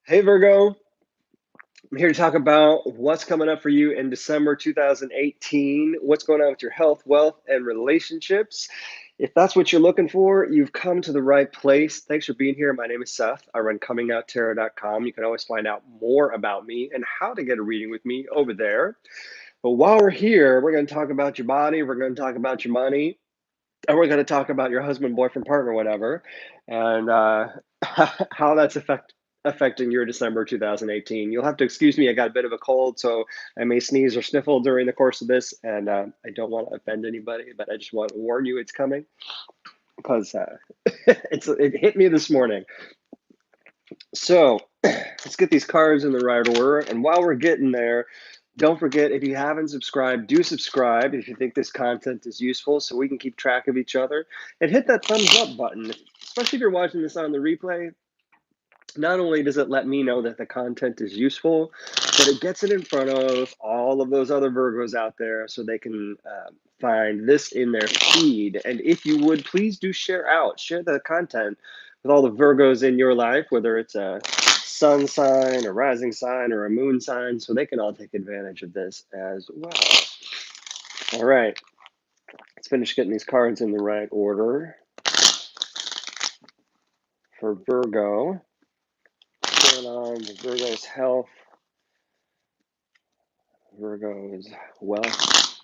Hey Virgo, I'm here to talk about what's coming up for you in December 2018. What's going on with your health, wealth, and relationships? If that's what you're looking for, you've come to the right place. Thanks for being here. My name is Seth. I run Comingouttarot.com. You can always find out more about me and how to get a reading with me over there. But while we're here, we're going to talk about your body, we're going to talk about your money, and we're going to talk about your husband, boyfriend, partner, whatever, and how that's affecting your December 2018. You'll have to excuse me. I got a bit of a cold, so I may sneeze or sniffle during the course of this, and I don't want to offend anybody, but I just want to warn you it's coming because it hit me this morning. So let's get these cards in the right order. And while we're getting there, don't forget, if you haven't subscribed, do subscribe if you think this content is useful so we can keep track of each other. And hit that thumbs up button, especially if you're watching this on the replay. Not only does it let me know that the content is useful, but it gets it in front of all of those other Virgos out there so they can find this in their feed. And if you would, please do share the content with all the Virgos in your life, whether it's a sun sign, a rising sign, or a moon sign, so they can all take advantage of this as well. All right, let's finish getting these cards in the right order. For Virgo, what's going on with Virgo's health, Virgo's wealth,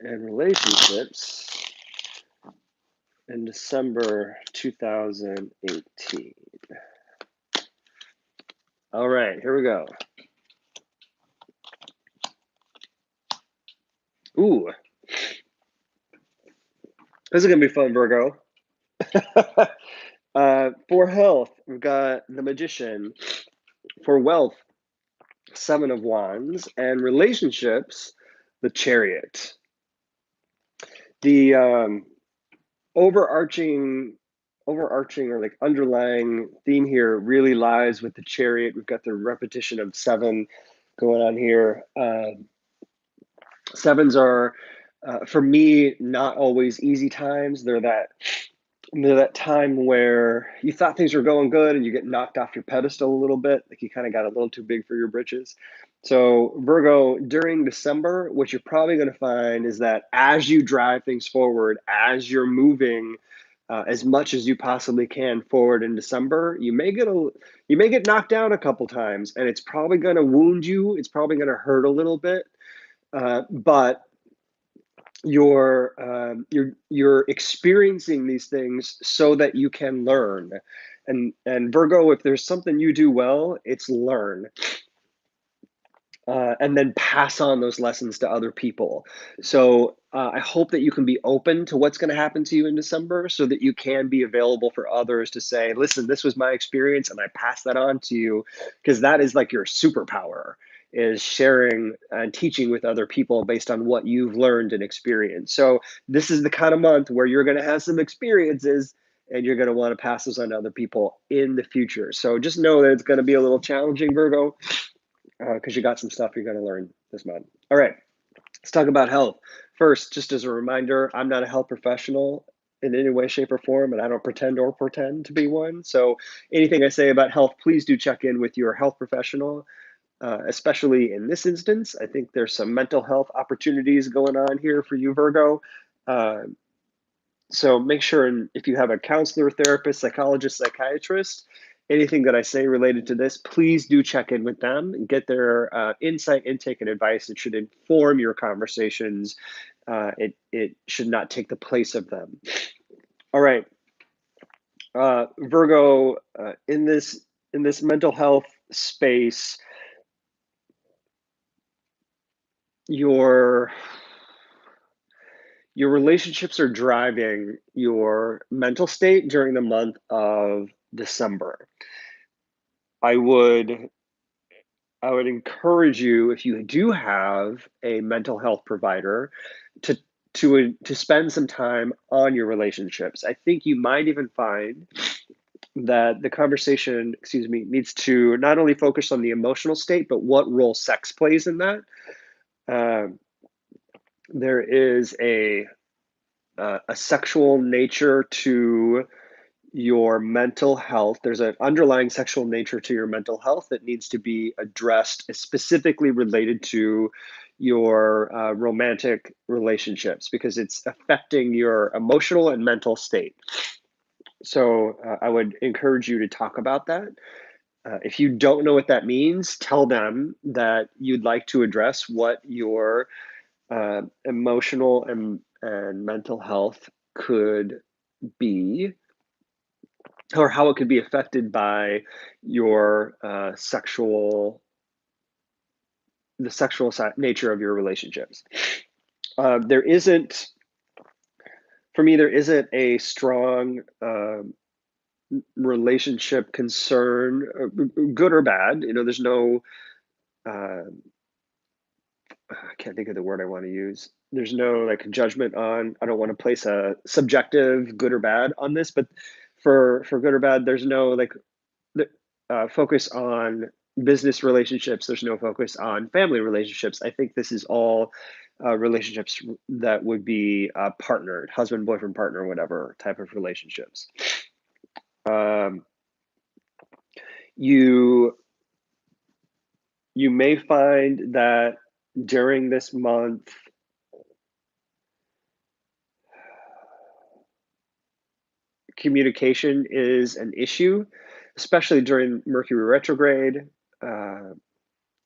and relationships in December 2018. All right, here we go. Ooh, this is going to be fun, Virgo. For health, we've got the Magician. For wealth, Seven of Wands. And relationships, the Chariot. The overarching or like underlying theme here really lies with the Chariot. We've got the repetition of seven going on here. Sevens are, for me, not always easy times. They're that time where you thought things were going good and you get knocked off your pedestal a little bit, like you kind of got a little too big for your britches. So Virgo, during December, what you're probably going to find is that as you drive things forward, as you're moving as much as you possibly can forward in December, you may get knocked down a couple times, and it's probably going to wound you. It's probably going to hurt a little bit, but you're experiencing these things so that you can learn. And Virgo, if there's something you do well, it's learn. And then pass on those lessons to other people. So I hope that you can be open to what's going to happen to you in December so that you can be available for others to say, listen, this was my experience and I pass that on to you, because that is like your superpower, is sharing and teaching with other people based on what you've learned and experienced. So this is the kind of month where you're going to have some experiences and you're going to want to pass those on to other people in the future. So just know that it's going to be a little challenging, Virgo, because you got some stuff you're going to learn this month. All right, let's talk about health. First, just as a reminder, I'm not a health professional in any way, shape, or form, and I don't pretend to be one. So anything I say about health, please do check in with your health professional, especially in this instance. I think there's some mental health opportunities going on here for you, Virgo. So make sure, and if you have a counselor, therapist, psychologist, psychiatrist, anything that I say related to this, please do check in with them and get their insight, intake, and advice. It should inform your conversations. It should not take the place of them. All right, Virgo, in this mental health space, your relationships are driving your mental state during the month of December. I would encourage you, if you do have a mental health provider, to spend some time on your relationships. I think you might even find that the conversation, needs to not only focus on the emotional state, but what role sex plays in that. There is a sexual nature to your mental health. There's an underlying sexual nature to your mental health that needs to be addressed, specifically related to your romantic relationships, because it's affecting your emotional and mental state. So I would encourage you to talk about that. If you don't know what that means, tell them that you'd like to address what your emotional and mental health could be, or how it could be affected by your the sexual nature of your relationships. There isn't, for me, there isn't a strong relationship concern, good or bad. There's no, uh, I can't think of the word I want to use. There's no like judgment on. I don't want to place a subjective good or bad on this, but for good or bad, there's no like focus on business relationships. There's no focus on family relationships. I think this is all relationships that would be partnered, husband, boyfriend, partner, whatever type of relationships. Um, you you may find that during this month, communication is an issue, especially during Mercury retrograde. Uh,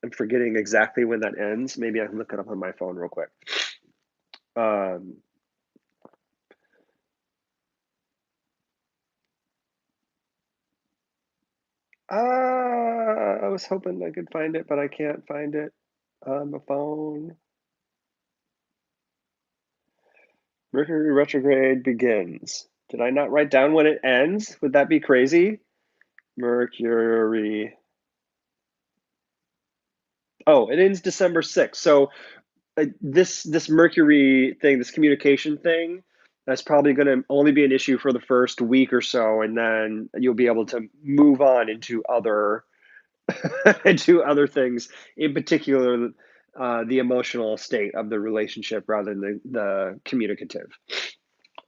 I'm forgetting exactly when that ends. Maybe I can look it up on my phone real quick. Um, I was hoping I could find it, but I can't find it on the phone. Mercury retrograde begins. Did I not write down when it ends? Would that be crazy? Mercury. Oh, it ends December 6th. So this Mercury thing, this communication thing, that's probably going to only be an issue for the first week or so, and then you'll be able to move on into other into other things, in particular the emotional state of the relationship rather than the communicative.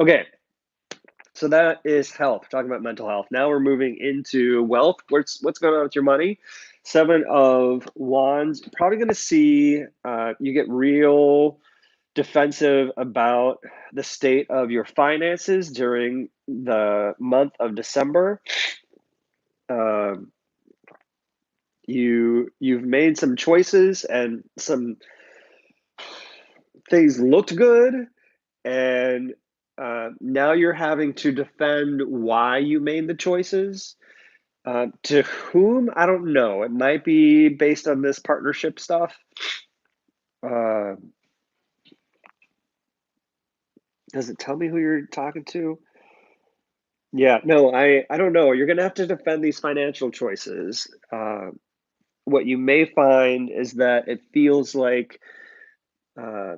Okay, so that is health. Talking about mental health. Now we're moving into wealth. What's going on with your money? Seven of Wands. Probably going to see you get real defensive about the state of your finances during the month of December. Um, you've made some choices and some things looked good, and now you're having to defend why you made the choices. To whom? I don't know. It might be based on this partnership stuff. Uh, does it tell me who you're talking to? Yeah, no, I don't know. You're gonna have to defend these financial choices. What you may find is that it feels like uh,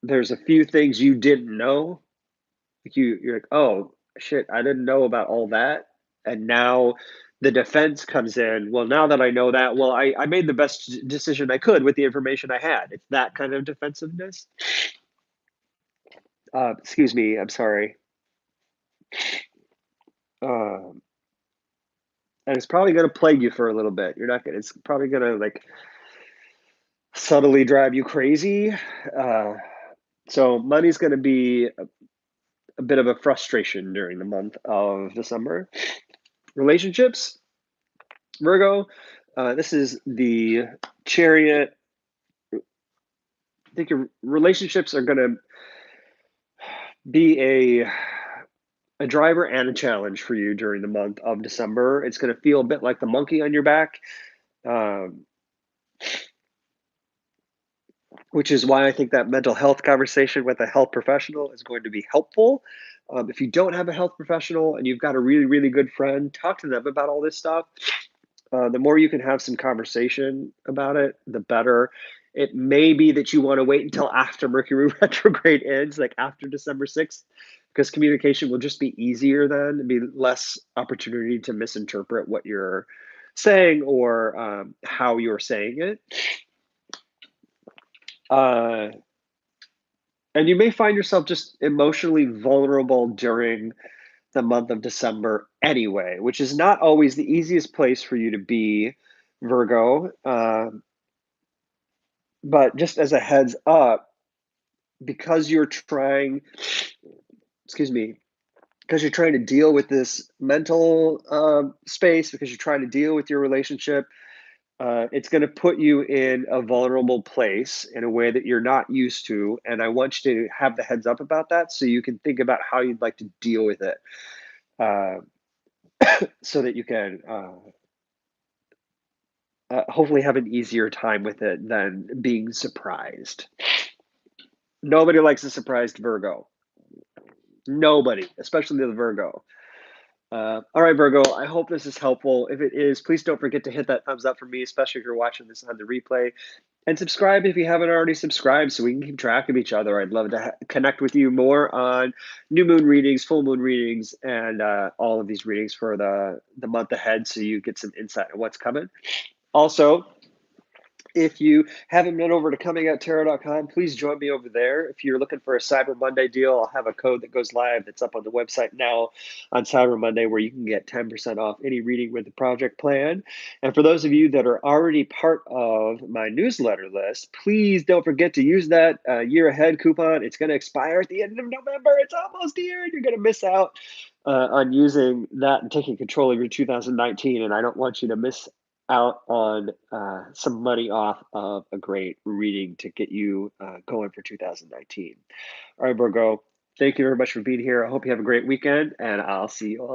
there's a few things you didn't know. Like you're like, oh shit, I didn't know about all that, and now the defense comes in. Well, now that I know that, well, I made the best decision I could with the information I had. It's that kind of defensiveness. Excuse me, I'm sorry. Um, and it's probably going to plague you for a little bit. You're not gonna. It's probably going to like subtly drive you crazy. Uh, so money's going to be a bit of a frustration during the month of December. Relationships, Virgo. This is the Chariot. I think your relationships are going to be a driver and a challenge for you during the month of December. It's going to feel a bit like the monkey on your back. Um, which is why I think that mental health conversation with a health professional is going to be helpful. If you don't have a health professional and you've got a really, really good friend, talk to them about all this stuff. The more you can have some conversation about it, the better. It may be that you want to wait until after Mercury retrograde ends, like after December 6th, because communication will just be easier then and be less opportunity to misinterpret what you're saying or how you're saying it. Uh, and you may find yourself just emotionally vulnerable during the month of December anyway, which is not always the easiest place for you to be, Virgo. But just as a heads up, because you're trying, excuse me, because you're trying to deal with this mental space, because you're trying to deal with your relationship, it's going to put you in a vulnerable place in a way that you're not used to. And I want you to have the heads up about that so you can think about how you'd like to deal with it, uh, so that you can hopefully have an easier time with it than being surprised. Nobody likes a surprised Virgo. Nobody, especially the Virgo. All right, Virgo, I hope this is helpful. If it is, please don't forget to hit that thumbs up for me, especially if you're watching this on the replay. And subscribe if you haven't already subscribed so we can keep track of each other. I'd love to connect with you more on new moon readings, full moon readings, and all of these readings for the month ahead so you get some insight on what's coming. Also, if you haven't been over to Comingouttarot.com, please join me over there. If you're looking for a Cyber Monday deal, I'll have a code that goes live that's up on the website now on Cyber Monday where you can get 10% off any reading with the project plan. And for those of you that are already part of my newsletter list, please don't forget to use that year ahead coupon. It's going to expire at the end of November. It's almost here, and you're going to miss out on using that and taking control of your 2019. And I don't want you to miss out on some money off of a great reading to get you going for 2019. All right, Virgo, thank you very much for being here. I hope you have a great weekend, and I'll see you all.